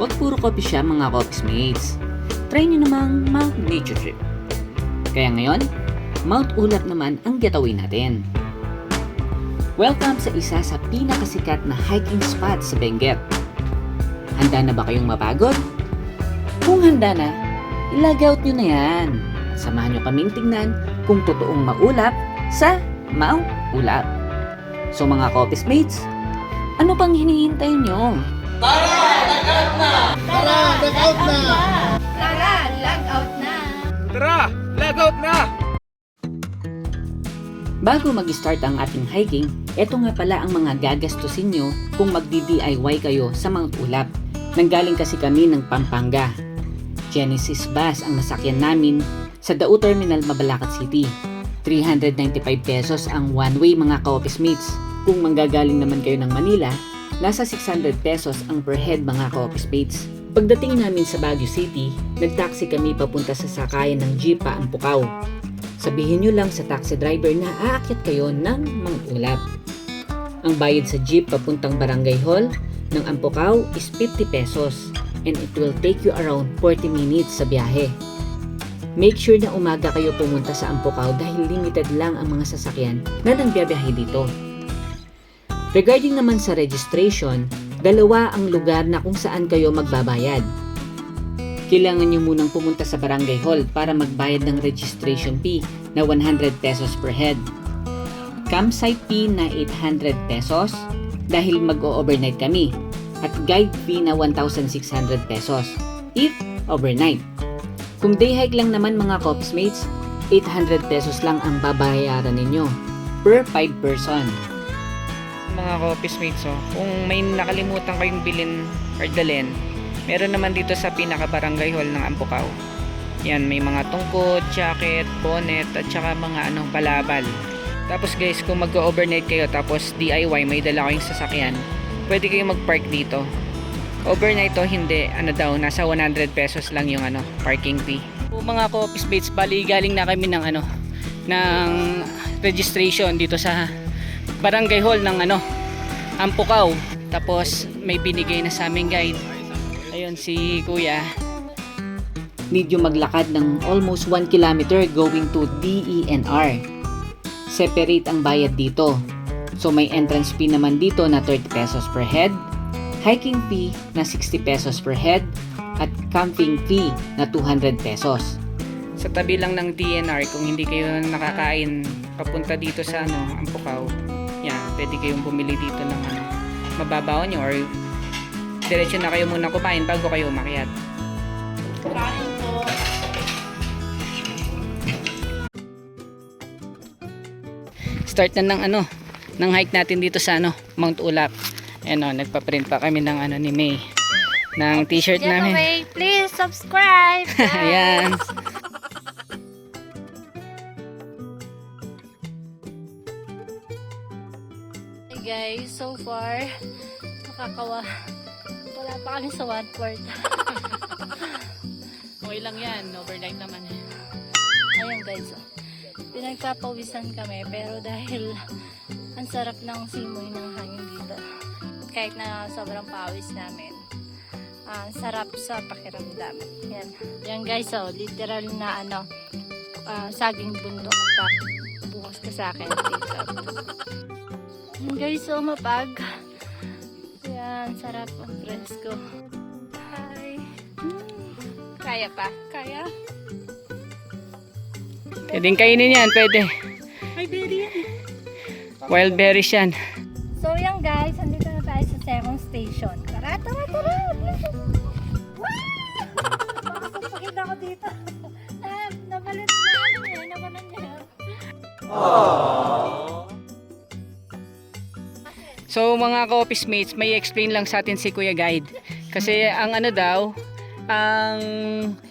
Huwag puro coffee siya mga Coffees Mates. Try nyo namang Mount Nature Trip. Kaya ngayon, Mount Ulap naman ang getaway natin. Welcome sa isa sa pinakasikat na hiking spot sa Benguet. Handa na ba kayong mapagod? Kung handa na, ilagaut nyo na yan. Samahan nyo kaming tingnan kung totoong maulap sa Mount Ulap. So mga Coffees Mates, ano pang hinihintay nyo? Tara, lag-out na! Tara, lag-out na! Tara, lag-out na! Tara, lag-out na! Bago mag-start ang ating hiking, eto nga pala ang mga gagastusin nyo kung magdi-DIY kayo sa Mount Ulap. Nanggaling kasi kami ng Pampanga. Genesis Bus ang nasakyan namin sa Dao Terminal, Mabalacat City. 395 pesos ang one-way mga Coffees Mates. Kung manggagaling naman kayo ng Manila, nasa 600 pesos ang per head mga Coffees Mates. Pagdating namin sa Baguio City, nagtaxi kami papunta sa sakayan ng jeep pa Ampukaw. Sabihin nyo lang sa taxi driver na aakyat kayo ng Mount Ulap. Ang bayad sa jeep papuntang Barangay Hall ng Ampukaw is 50 pesos and it will take you around 40 minutes sa biyahe. Make sure na umaga kayo pumunta sa Ampukaw dahil limited lang ang mga sasakyan na nagbiyahe dito. Regarding naman sa registration, dalawa ang lugar na kung saan kayo magbabayad. Kailangan nyo munang pumunta sa Barangay Hall para magbayad ng registration fee na 100 pesos per head. Campsite fee na 800 pesos dahil mag-o-overnight kami at guide fee na 1,600 pesos if overnight. Kung day hike lang naman mga Coffees Mates, 800 pesos lang ang babayaran ninyo per 5 person. Mga Coffees Mates, kung may nakalimutan kayong bilhin or dalhin, meron naman dito sa pinaka-barangay hall ng Ampukaw. Yan, may mga tungkod, jacket, bonnet, at saka mga balabal. Tapos guys, kung mag-overnight kayo tapos DIY, may dala kayong sasakyan, pwede kayong mag-park dito. Overnight hindi, nasa 100 pesos lang yung parking fee. Kung mga Coffees Mates, bali galing na kami ng ng registration dito sa barangay hall ng Ampukaw. Tapos may binigay na sa aming guide. Ayun si Kuya. Need yung maglakad ng almost 1 kilometer going to DENR. Separate ang bayad dito. So may entrance fee naman dito na 30 pesos per head, hiking fee na 60 pesos per head, at camping fee na 200 pesos. Sa tabi lang ng DNR, kung hindi kayo nakakain papunta dito sa Ampukaw, yan, pwede kayong bumili dito ng mababaw nyo or diretso na kayo muna kumain bago kayo umakyat. Kain po. Start na ng hike natin dito sa Mount Ulap. Nagpa-print pa kami ng ni May ng t-shirt namin. Getaway, please subscribe. Ayan. Hey guys, so far wala pa kami sa 1/4. Okay lang yan, overnight naman. Ayun guys, pinagpapawisan kami pero dahil ang sarap ng simoy ng hangin dito, kahit na sobrang pawis namin, ang sarap sa pakiramdam. Yan guys, literal na saging bundok pa. Bukas ka sa akin, take out. Yan guys, mapag. Yan, sarap ang presko. Hi. Kaya pa? Kaya? Pwedeng kainin yan, pwede. Ay, berry yan. Wild berries yan. So yan guys, andito na tayo sa second station. Tara, tara, tara! Wow! Pakita ko dito. Nabalit na nabanan niya. So mga Coffees Mates, may explain lang sa atin si Kuya Guide. Kasi ang ang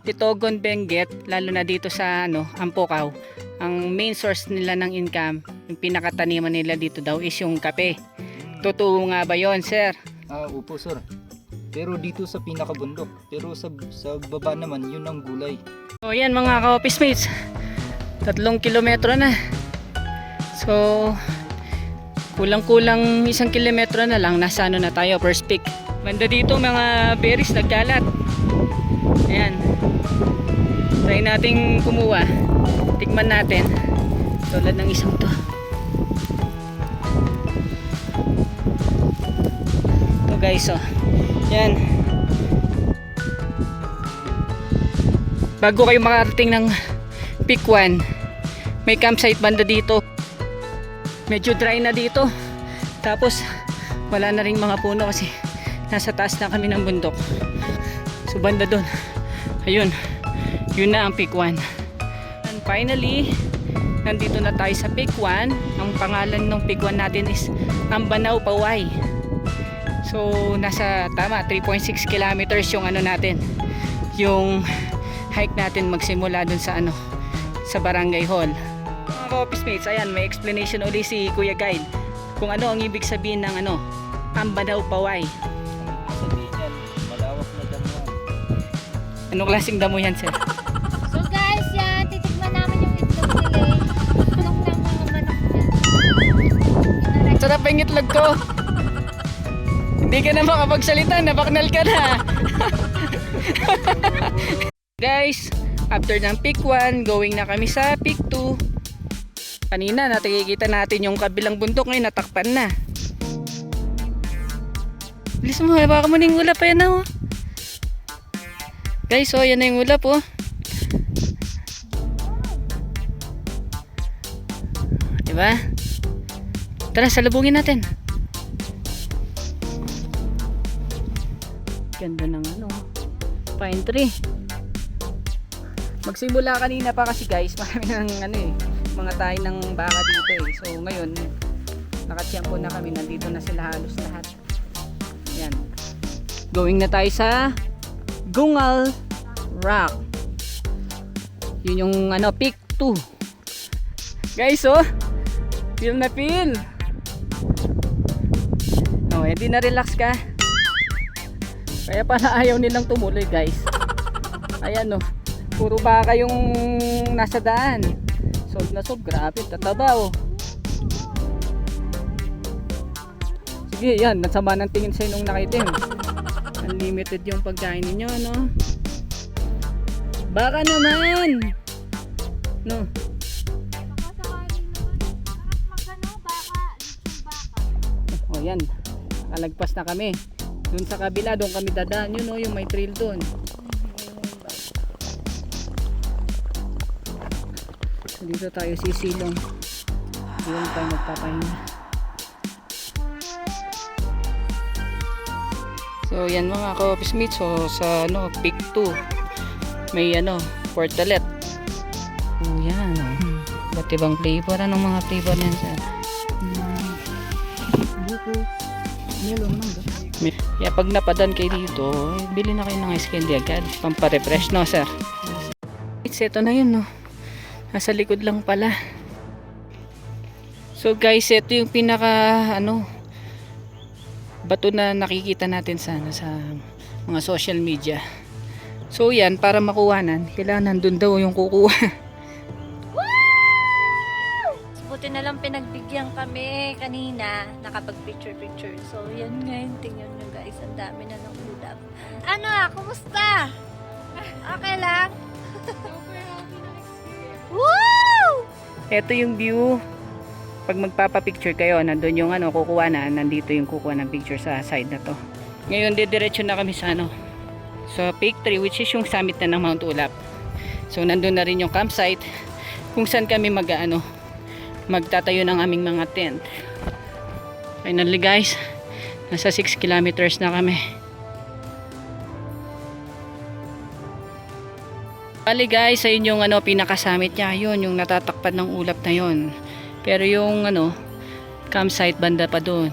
Itogon Benguet, lalo na dito sa Ampukaw, ang main source nila ng income, yung pinakataniman nila dito daw is yung kape. Totoo nga ba yon, sir? Opo sir. Pero dito sa pinakabundok. Pero sa baba naman, yun ang gulay. So yan mga Coffees Mates, 3 kilometro na. So kulang-kulang 1 kilometro na lang, nasa na tayo, first peak. Banda dito mga berries nagkalat. Ayan. Try nating kumuha. Tikman natin. Tulad ng isang to. Ito guys, oh. Yan. Bago kayo makarating ng Peak 1, may campsite banda dito. Medyo dry na dito. Tapos wala na ring mga puno kasi nasa taas na kami ng bundok. So banda doon. Ayun. Yun na ang Peak 1. And finally, nandito na tayo sa Peak 1. Ang pangalan ng Peak 1 natin is Ambanao Paway. So nasa tama 3.6 kilometers yung ano natin. Yung hike natin magsimula dun sa ano, sa Barangay Hall. Mga ka-office mates, ayan, may explanation uli si Kuya Guide kung ano ang ibig sabihin ng ano, Ambanao Paway. Sabihin yan, malawak na damuhan. Anong klaseng damo yan, sir? So guys, yan, titikman namin yung itlog nila. Itlog ng mga manok yan. Sarap ang itlog ko. Hindi ka na makapagsalita, nabaknal ka na. Guys, after ng Peak 1, going na kami sa Peak 2. Kanina nakikita natin yung kabilang bundok, ngayon natakpan na. Bilis mo, baka mo na yung ulap, ayan na oh. Guys, oh, yan na yung ulap oh. Diba? Tara, salubungin natin. Ganda ng ano, pine tree. Magsimula kanina pa kasi guys, marami ng ano eh, mga tayo ng baka dito eh. So ngayon, nakatiyempo na kami, nandito na sila halos lahat. Yan. Going na tayo sa Gungal Rock. Yun yung ano, Peak 2. Guys, oh, feel na feel. Oh, hindi na relax ka. Kaya pala ayaw nilang tumuloy guys. Ayan oh, puro baka yung nasa daan. Sob na sob, grabe, tataba oh. Sige, yan, nasama ng tingin sa'yo nung nakitim. Unlimited yung pagkain ninyo, no? Baka naman! No? Oh, yan. Nakalagpas na kami. Doon sa kabila, doon kami dadaan. Yun, no? Yung may trail doon. So, dito tayo sisilong. Doon tayo magpapahinga. So, yan mga ka-office mates. So, sa ano, Peak 2, may ano, portalet. Oh, yan. Ba't ibang flavor? Anong mga flavor yan, sir? Buko, melon, mangga. Kaya pag napadan kayo dito, bili na kayo ng ice candy agad. Pampa-refresh, no, sir? Ito na yun, no? Nasa likod lang pala. So, guys, ito yung pinaka, ano, bato na nakikita natin sa mga social media. So, yan, para makuhanan, kailangan nandun daw yung kukuha. Buti na lang pinagbigyan kami kanina, nakapag-picture-picture. So, yan ngayon, tingnan nyo guys, ang dami na ng ulap. Ano, kumusta? Okay lang? Woo! Ito yung view. Pag magpapapicture kayo, nandun yung ano, kukuha na, nandito yung kukuha ng picture sa side na to. Ngayon, didiretso na kami sa ano, sa Peak 3, which is yung summit na ng Mount Ulap. So, nandun na rin yung campsite, kung saan kami magtatayo ng aming mga tent. Finally guys, nasa 6 kilometers na kami. Bali guys, ayun yung ano, pinakasummit niya, yun yung natatakpan ng ulap na yun. Pero yung ano, campsite banda pa doon.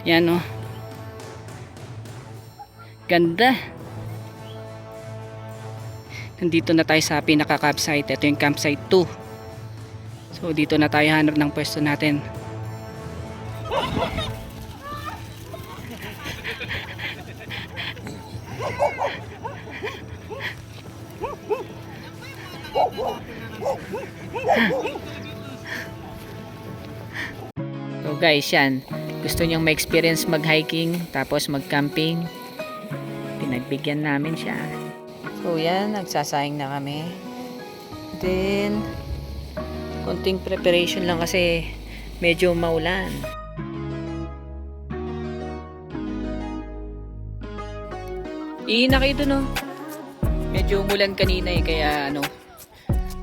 Yan oh. Ganda. Nandito na tayo sa pinaka-campsite. Ito yung campsite 2. So dito na tayo hanap ng pwesto natin. So guys, yan. Gusto niyang ma-experience mag-hiking tapos mag-camping. Pinagbigyan namin siya. So yan, nagsasayang na kami. Then, konting preparation lang kasi medyo maulan. Iina kayo dun, oh. Medyo umulan kanina kaya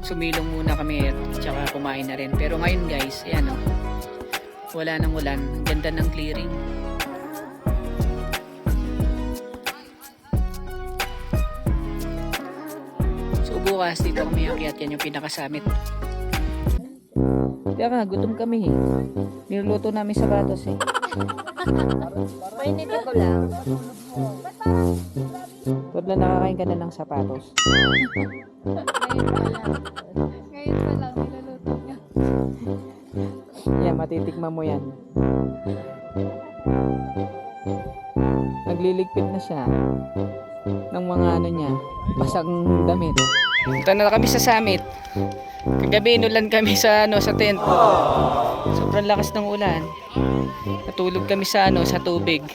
sumilong muna kami at tsaka kumain na rin. Pero ngayon guys, ayan wala nang ulan. Ang ganda ng clearing. So bukas dito kami akyat, yan yung pinakasamit. Teka, gutom kami eh. Niluluto namin sapatos eh. Painitin ko lang. Pabla, nakakain ka na ng sapatos. Ngayon pa lang, niluluto niya. Yan, matitikman mo yan. Nagliligpit na siya ng mga niya, basang damit. Punta na kami sa summit. Kagabi inulan kami sa sa tent. Sobrang lakas ng ulan. Natulog kami sa sa tubig.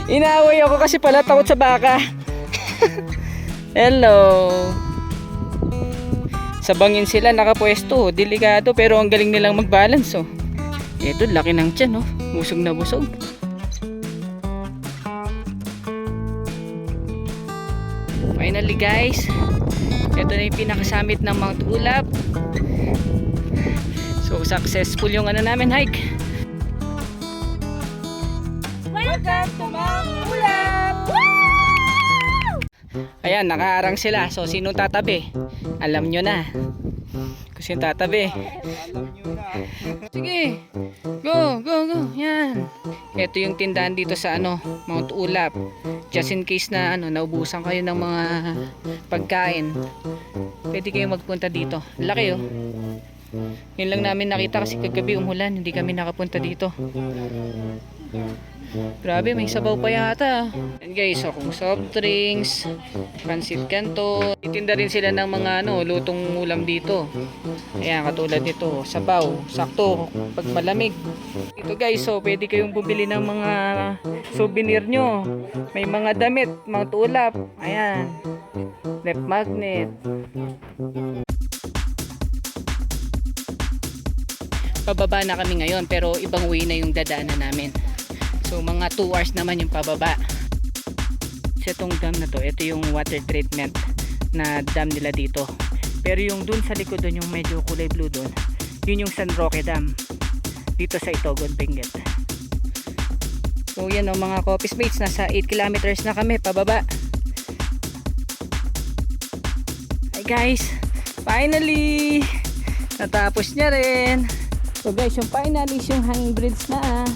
Inaaway ako kasi pala takot sa baka. Hello. Sa bangin sila nakapwesto, delikado pero ang galing nilang mag-balance oh. Ito laki ng tiyan oh, busog na busog. Finally guys, ito na yung pinakasamit ng Mount Ulap. So successful yung namin hike. Welcome to Mount Ulap! Ayan, nakaarang sila. So, sinong tatabi? Alam nyo na. Kung sino tatabi. Sige. Go, go, go. Yan. Ito yung tindahan dito sa Mount Ulap. Just in case na naubusan kayo ng mga pagkain. Pwede kayong magpunta dito. Laki oh. Yun lang namin nakita kasi kagabi umulan. Hindi kami nakapunta dito. Grabe, may sabaw pa yata. And guys, so kung soft drinks, pancit canton, itinda rin sila ng mga lutong ulam dito. Ayan, katulad nito, sabaw, sakto pag malamig. Ito guys, so pwede kayong bumili ng mga souvenir nyo. May mga damit, mga tulap. Ayan, left magnet. Pababa na kami ngayon pero ibang way na yung dadaanan namin. So mga 2 hours naman yung pababa. So itong dam na to, ito yung water treatment na dam nila dito. Pero yung dun sa likod dun, yung medyo kulay blue dun, yun yung San Roque Dam dito sa Itogon, Benguet. So yan mga Coffees Mates, nasa 8 kilometers na kami pababa. Hi guys, finally natapos niya rin. So guys, yung finally yung hanging bridge na